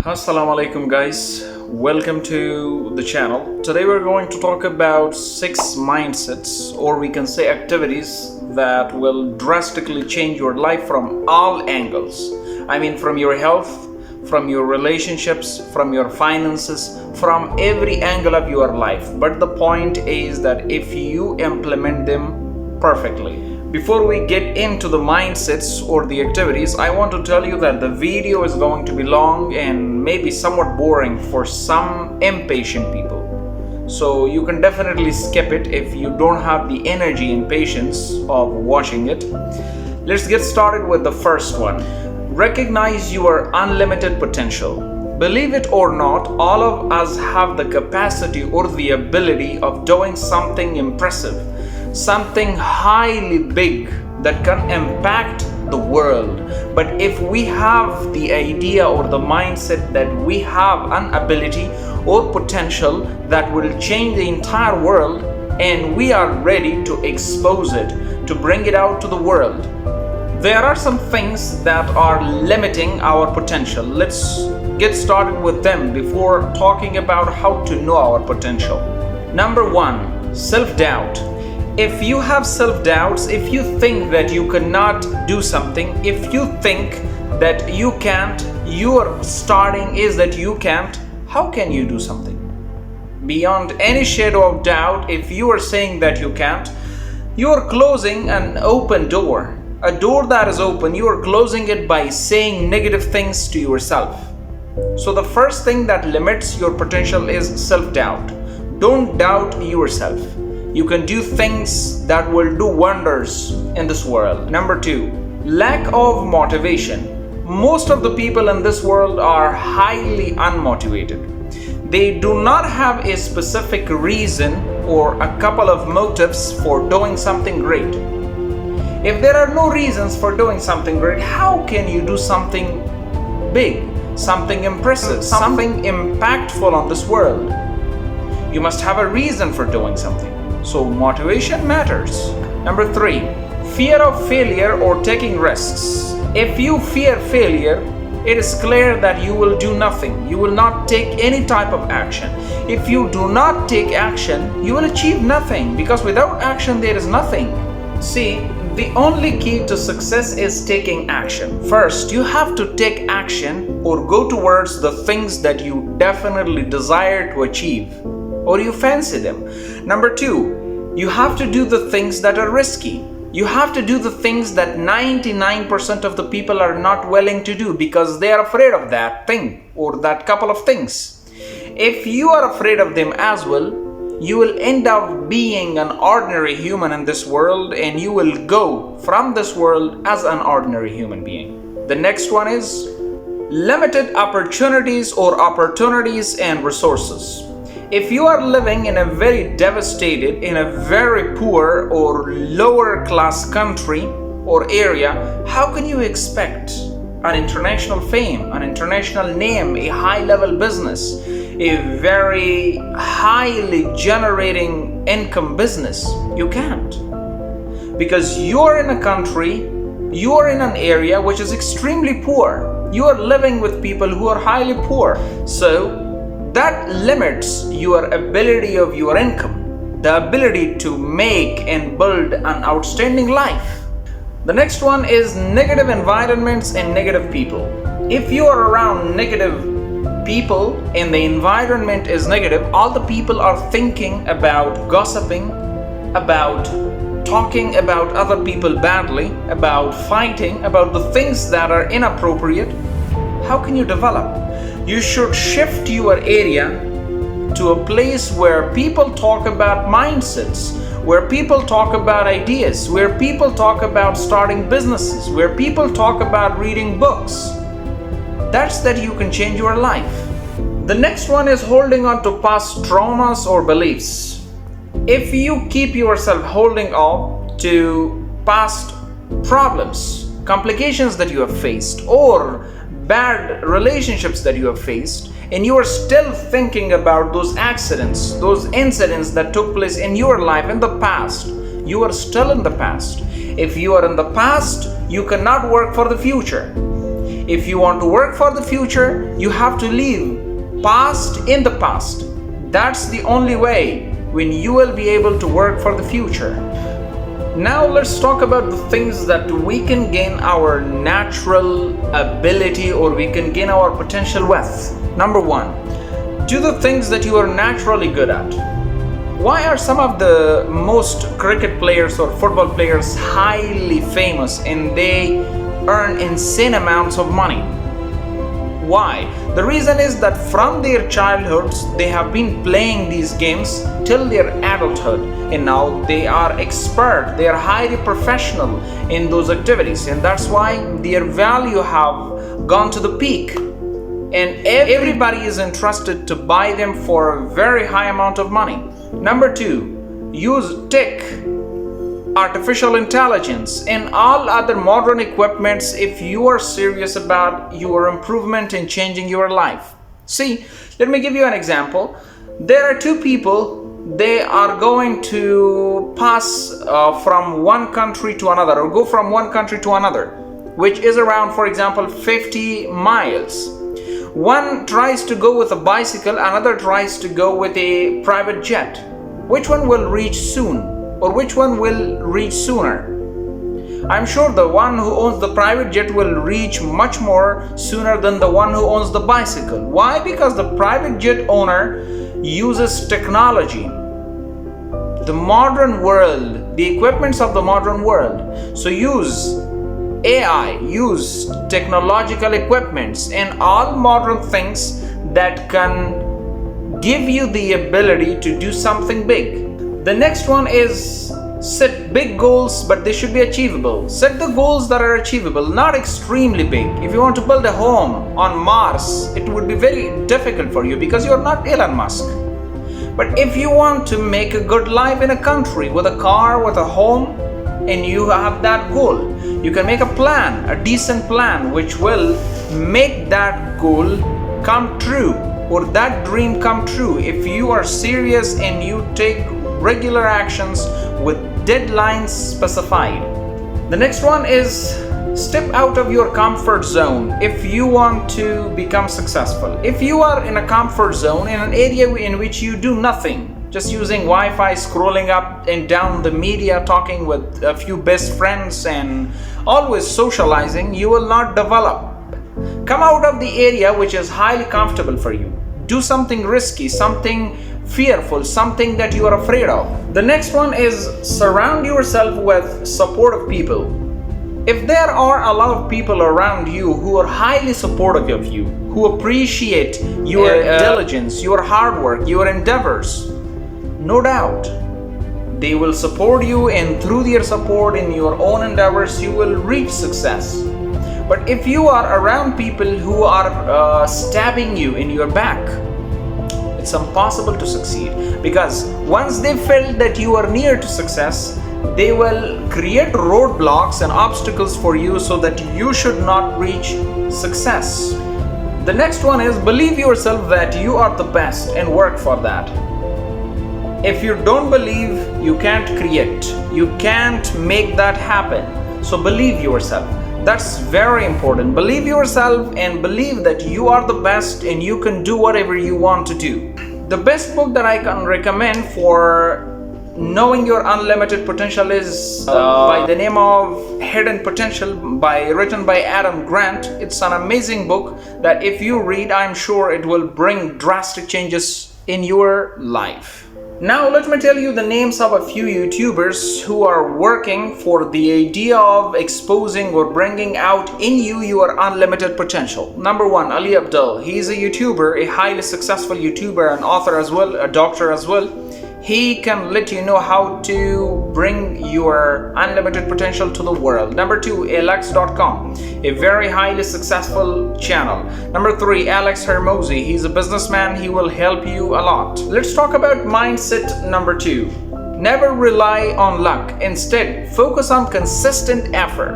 Assalamu alaikum guys, welcome to the channel. Today we're going to talk about 6 mindsets, or we can say activities, that will drastically change your life from all angles. I mean, from your health, from your relationships, from your finances, from every angle of your life. But the point is that if you implement them perfectly. Before we get into the mindsets or the activities, I want to tell you that the video is going to be long and maybe somewhat boring for some impatient people. So you can definitely skip it if you don't have the energy and patience of watching it. Let's get started with the first one. Recognize your unlimited potential. Believe it or not, all of us have the capacity or the ability of doing something impressive, something highly big that can impact the world. But if we have the idea or the mindset that we have an ability or potential that will change the entire world, and we are ready to expose it, to bring it out to the world, there are some things that are limiting our potential. Let's get started with them before talking about how to know our potential. Number 1, self-doubt. If you have self-doubts, if you think that you cannot do something, if you think that you can't, your starting is that you can't, how can you do something? Beyond any shadow of doubt, if you are saying that you can't, you are closing an open door. A door that is open, you are closing it by saying negative things to yourself. So the first thing that limits your potential is self-doubt. Don't doubt yourself. You can do things that will do wonders in this world. Number 2, lack of motivation. Most of the people in this world are highly unmotivated. They do not have a specific reason or a couple of motives for doing something great. If there are no reasons for doing something great, how can you do something big, something impressive, something impactful on this world? You must have a reason for doing something. So motivation matters. Number 3, fear of failure or taking risks. If you fear failure, it is clear that you will do nothing. You will not take any type of action. If you do not take action, you will achieve nothing, because without action there is nothing. See, the only key to success is taking action. First, you have to take action or go towards the things that you definitely desire to achieve, or you fancy them. Number 2, you have to do the things that are risky. You have to do the things that 99% of the people are not willing to do because they are afraid of that thing or that couple of things. If you are afraid of them as well, you will end up being an ordinary human in this world, and you will go from this world as an ordinary human being. The next one is limited opportunities or opportunities and resources. If you are living in a very devastated, in a very poor or lower class country or area, how can you expect an international fame, an international name, a high level business, a very highly generating income business? You can't. Because you're in a country, you're in an area which is extremely poor. You are living with people who are highly poor. So that limits your ability of your income, the ability to make and build an outstanding life. The next one is negative environments and negative people. If you are around negative people and the environment is negative, all the people are thinking about gossiping, about talking about other people badly, about fighting, about the things that are inappropriate, how can you develop? You should shift your area to a place where people talk about mindsets, where people talk about ideas, where people talk about starting businesses, where people talk about reading books. That's that you can change your life. The next one is holding on to past traumas or beliefs. If you keep yourself holding on to past problems, complications that you have faced, or bad relationships that you have faced, and you are still thinking about those accidents, those incidents that took place in your life in the past, you are still in the past. If you are in the past, you cannot work for the future. If you want to work for the future, you have to leave past in the past. That's the only way when you will be able to work for the future. Now let's talk about the things that we can gain our natural ability, or we can gain our potential with. Number one, do the things that you are naturally good at. Why are some of the most cricket players or football players highly famous and they earn insane amounts of money? Why? The reason is that from their childhoods they have been playing these games till their adulthood, and now they are expert, they are highly professional in those activities, and that's why their value have gone to the peak, and everybody is interested to buy them for a very high amount of money. Number two, use tech, artificial intelligence, and all other modern equipments if you are serious about your improvement in changing your life. See, let me give you an example. There are two people, they are going to pass from one country to another, or go from one country to another, which is around, for example, 50 miles. One tries to go with a bicycle, another tries to go with a private jet. Which one will reach soon, or which one will reach sooner? I'm sure the one who owns the private jet will reach much more sooner than the one who owns the bicycle. Why? Because the private jet owner uses technology, the modern world, the equipments of the modern world. So use AI, use technological equipments and all modern things that can give you the ability to do something big. The next one is set big goals, but they should be achievable. Set the goals that are achievable, not extremely big. If you want to build a home on Mars, it would be very difficult for you because you're not Elon Musk. But if you want to make a good life in a country with a car, with a home, and you have that goal, you can make a plan, a decent plan, which will make that goal come true, or that dream come true, if you are serious and you take regular actions with deadlines specified. The next one is step out of your comfort zone if you want to become successful. If you are in a comfort zone, in an area in which you do nothing, just using Wi-Fi, scrolling up and down the media, talking with a few best friends and always socializing, you will not develop. Come out of the area which is highly comfortable for you. Do something risky, something fearful, something that you are afraid of. The next one is surround yourself with supportive people. If there are a lot of people around you who are highly supportive of you, who appreciate your diligence, your hard work, your endeavors, no doubt they will support you, and through their support in your own endeavors you will reach success. But if you are around people who are stabbing you in your back, it's impossible to succeed, because once they feel that you are near to success, they will create roadblocks and obstacles for you so that you should not reach success. The next one is believe yourself that you are the best and work for that. If you don't believe, you can't create, you can't make that happen. So believe yourself. That's very important. Believe yourself and believe that you are the best and you can do whatever you want to do. The best book that I can recommend for knowing your unlimited potential is by the name of Hidden Potential, written by Adam Grant. It's an amazing book that if you read, I'm sure it will bring drastic changes in your life. Now let me tell you the names of a few YouTubers who are working for the idea of exposing or bringing out in you your unlimited potential. Number one, Ali Abdul. He's a YouTuber, a highly successful YouTuber, an author as well, a doctor as well. He can let you know how to bring your unlimited potential to the world. Number two, alex.com, a very highly successful channel. Number three, Alex Hermosi. He's a businessman. He will help you a lot. Let's talk about mindset number two. Never rely on luck. Instead, focus on consistent effort.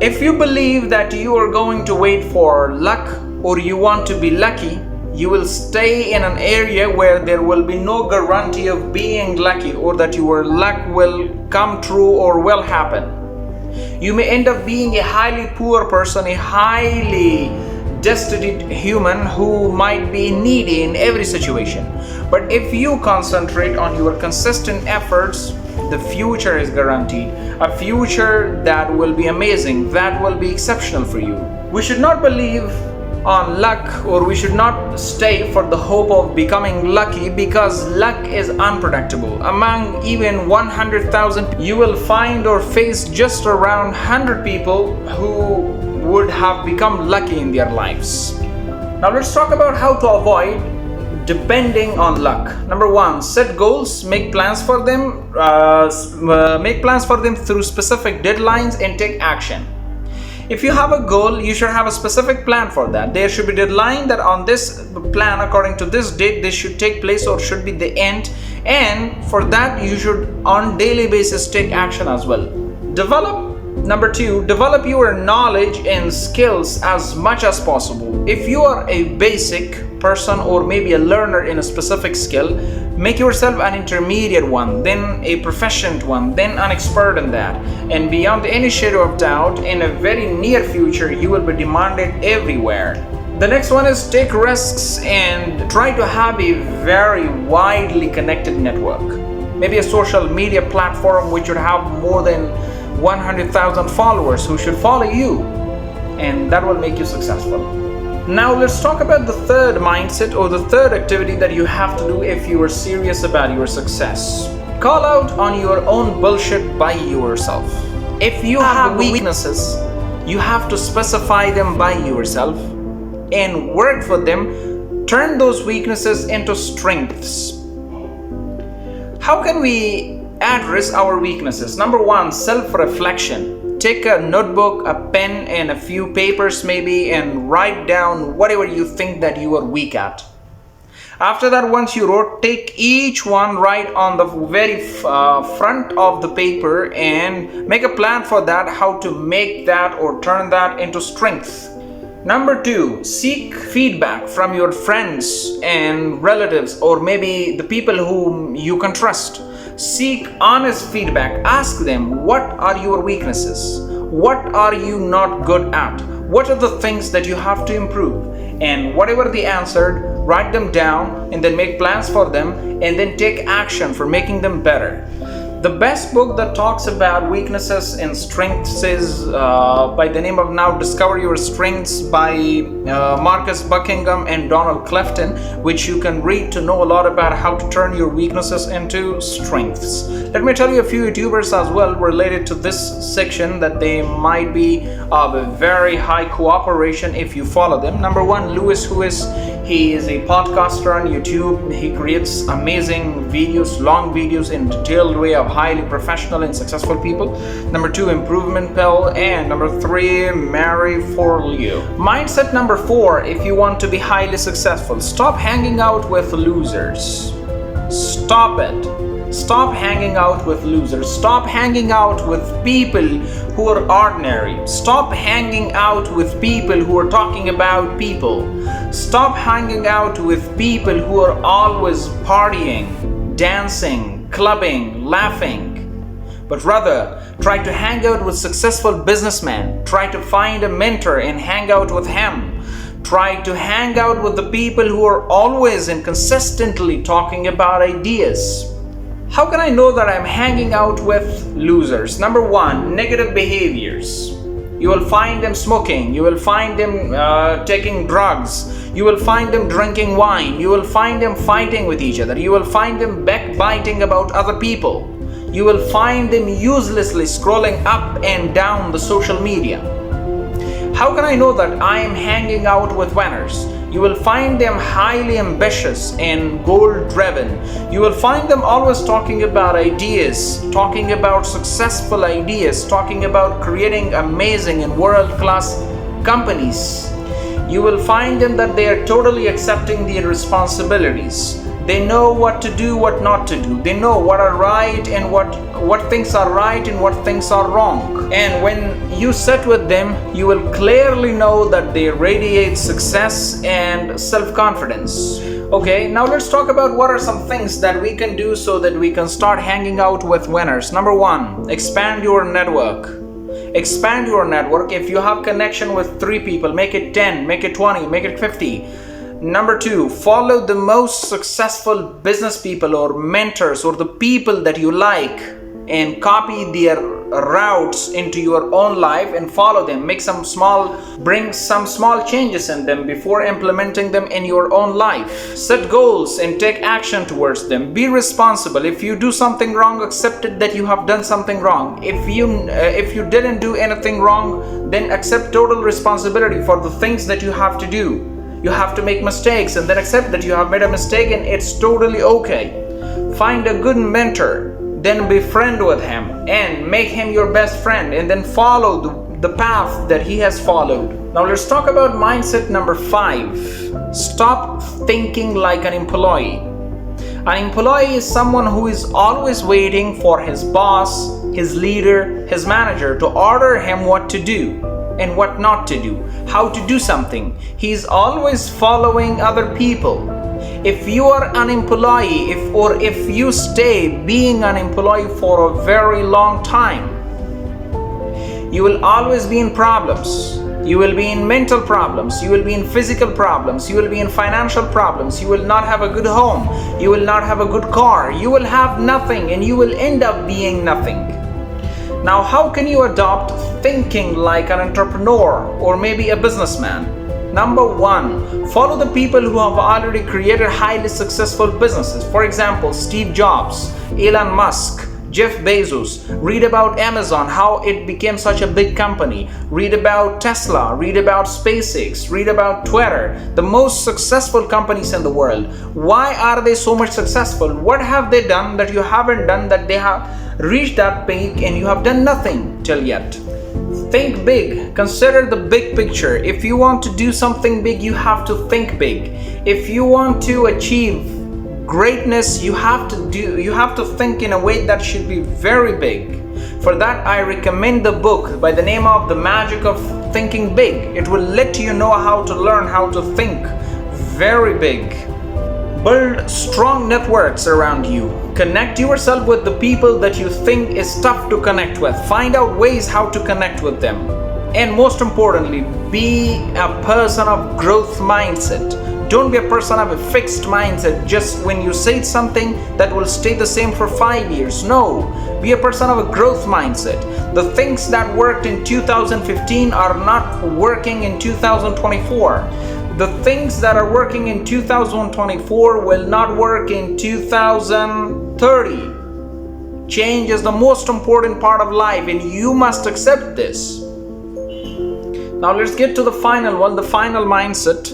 If you believe that you are going to wait for luck, or you want to be lucky, you will stay in an area where there will be no guarantee of being lucky, or that your luck will come true or will happen. You may end up being a highly poor person, a highly destitute human who might be needy in every situation. But if you concentrate on your consistent efforts, the future is guaranteed. A future that will be amazing, that will be exceptional for you. We should not believe on luck, or we should not stay for the hope of becoming lucky, because luck is unpredictable. Among even 100,000, you will find or face just around 100 people who would have become lucky in their lives. Now let's talk about how to avoid depending on luck. Number one, set goals, make plans for them, through specific deadlines, and take action. If you have a goal, you should have a specific plan for that. There should be a deadline that on this plan, according to this date, this should take place or should be the end. And for that, you should on daily basis take action as well. Number two, develop your knowledge and skills as much as possible. If you are a basic person or maybe a learner in a specific skill, make yourself an intermediate one, then a proficient one, then an expert in that. And beyond any shadow of doubt, in a very near future, you will be demanded everywhere. The next one is take risks and try to have a very widely connected network. Maybe a social media platform which would have more than 100,000 followers who should follow you, and that will make you successful. Now let's talk about the third mindset or the third activity that you have to do if you are serious about your success. Call out on your own bullshit by yourself. If you have weaknesses, you have to specify them by yourself and work for them. Turn those weaknesses into strengths. How can we address our weaknesses? Number one, self-reflection. Take a notebook, a pen, and a few papers maybe, and write down whatever you think that you are weak at. After that, once you wrote, take each one, write on the very front of the paper and make a plan for that, how to make that or turn that into strength. Number two, seek feedback from your friends and relatives, or maybe the people whom you can trust. Seek honest feedback. Ask them, what are your weaknesses? What are you not good at? What are the things that you have to improve? And whatever they answered, write them down and then make plans for them and then take action for making them better. The best book that talks about weaknesses and strengths is by the name of now Discover Your Strengths by Marcus Buckingham and Donald Clifton, which you can read to know a lot about how to turn your weaknesses into strengths. Let me tell you a few YouTubers as well related to this section that they might be of a very high cooperation if you follow them. Number one, Lewis Hewis. He is a podcaster on YouTube. He creates amazing videos, long videos in detailed way of highly professional and successful people. Number two, Improvement Pill. And number three, Mary Forleo. Mindset number four, if you want to be highly successful, stop hanging out with losers. Stop it. Stop hanging out with losers. Stop hanging out with people who are ordinary. Stop hanging out with people who are talking about people. Stop hanging out with people who are always partying, dancing, clubbing, laughing. But rather, try to hang out with successful businessmen. Try to find a mentor and hang out with him. Try to hang out with the people who are always and consistently talking about ideas. How can I know that I'm hanging out with losers? Number one, negative behaviors. You will find them smoking. You will find them taking drugs. You will find them drinking wine. You will find them fighting with each other. You will find them backbiting about other people. You will find them uselessly scrolling up and down the social media. How can I know that I am hanging out with winners? You will find them highly ambitious and goal-driven. You will find them always talking about ideas, talking about successful ideas, talking about creating amazing and world-class companies. You will find them that they are totally accepting their responsibilities. They know what to do, what not to do. They know what are right and what things are right and what things are wrong. And when you sit with them, you will clearly know that they radiate success and self-confidence. Okay, now let's talk about what are some things that we can do so that we can start hanging out with winners. Number one, expand your network. Expand your network. If you have connection with 3 people, make it 10, make it 20, make it 50. Number 2, follow the most successful business people or mentors or the people that you like and copy their routes into your own life and follow them. Bring some small changes in them before implementing them in your own life. Set goals and take action towards them. Be responsible. If you do something wrong, accept it that you have done something wrong. If you didn't do anything wrong, then accept total responsibility for the things that you have to do. You have to make mistakes and then accept that you have made a mistake and it's totally okay. Find a good mentor, then befriend with him and make him your best friend, and then follow the path that he has followed. Now let's talk about mindset number 5. Stop thinking like an employee. An employee is someone who is always waiting for his boss, his leader, his manager to order him what to do and what not to do, how to do something. He's always following other people. If you are an employee, if you stay being an employee for a very long time, you will always be in problems. You will be in mental problems, you will be in physical problems, you will be in financial problems, you will not have a good home, you will not have a good car, you will have nothing and you will end up being nothing. Now, how can you adopt thinking like an entrepreneur or maybe a businessman? Number 1, follow the people who have already created highly successful businesses. For example, Steve Jobs, Elon Musk, Jeff Bezos. Read about Amazon, how it became such a big company. Read about Tesla, read about SpaceX, read about Twitter, the most successful companies in the world. Why are they so much successful? What have they done that you haven't done, that they have reached that peak and you have done nothing till yet? Think big. Consider the big picture. If you want to do something big, you have to think big. If you want to achieve greatness, you have to think in a way that should be very big. For that, I recommend the book by the name of The Magic of Thinking Big. It will let you know how to learn how to think very big. Build strong networks around you. Connect yourself with the people that you think is tough to connect with. Find out ways how to connect with them. And most importantly, be a person of growth mindset. Don't be a person of a fixed mindset. Just when you say something, that will stay the same for 5 years. No, be a person of a growth mindset. The things that worked in 2015 are not working in 2024. The things that are working in 2024 will not work in 2030. Change is the most important part of life and you must accept this. Now let's get to the final one, the final mindset.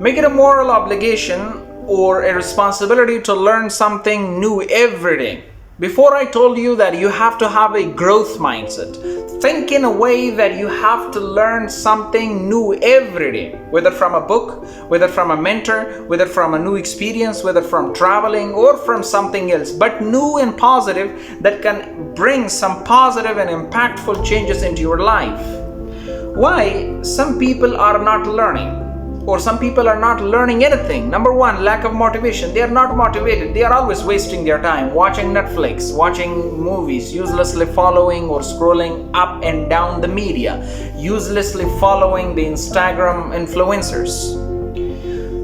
Make it a moral obligation or a responsibility to learn something new every day. Before I told you that you have to have a growth mindset. Think in a way that you have to learn something new every day, whether from a book, whether from a mentor, whether from a new experience, whether from traveling or from something else, but new and positive that can bring some positive and impactful changes into your life. Why some people are not learning? Or some people are not learning anything. Number 1, lack of motivation. They are not motivated. They are always wasting their time watching Netflix, watching movies, uselessly following or scrolling up and down the media, uselessly following the Instagram influencers.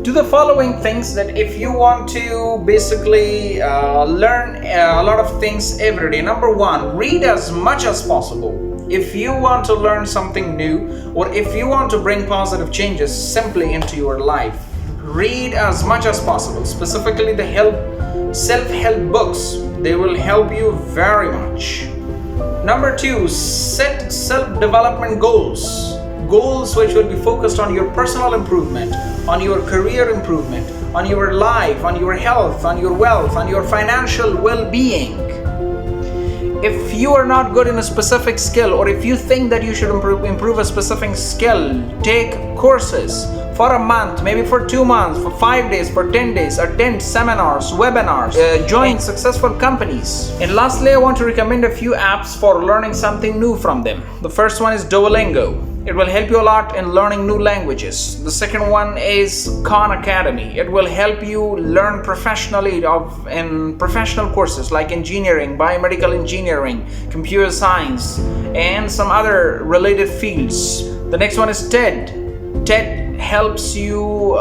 Do the following things that if you want to basically learn a lot of things every day. Number 1, read as much as possible. If you want to learn something new or if you want to bring positive changes simply into your life, read as much as possible, specifically the self-help books. They will help you very much. Number 2, set self-development goals. Goals which will be focused on your personal improvement, on your career improvement, on your life, on your health, on your wealth, on your financial well-being. If you are not good in a specific skill or if you think that you should improve a specific skill, take courses for a month, maybe for 2 months, for 5 days, for 10 days, attend seminars, webinars, join successful companies. And lastly, I want to recommend a few apps for learning something new from them. The first one is Duolingo. It will help you a lot in learning new languages. The second one is Khan Academy. It will help you learn professionally in professional courses like engineering, biomedical engineering, computer science, and some other related fields. The next one is TED. TED helps you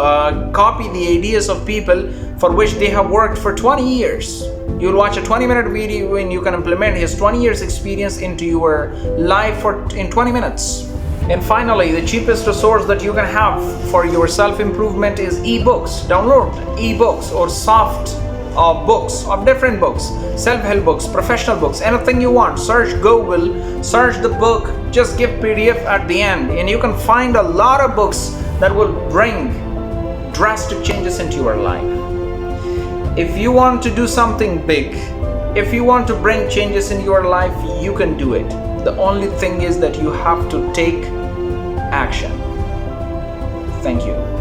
copy the ideas of people for which they have worked for 20 years. You'll watch a 20-minute video and you can implement his 20 years experience into your life in 20 minutes. And finally, the cheapest resource that you can have for your self-improvement is ebooks. Download ebooks or soft books of different books, self-help books, professional books, anything you want. Search Google, search the book, just give PDF at the end, and you can find a lot of books that will bring drastic changes into your life. If you want to do something big, if you want to bring changes in your life, you can do it. The only thing is that you have to take action. Thank you.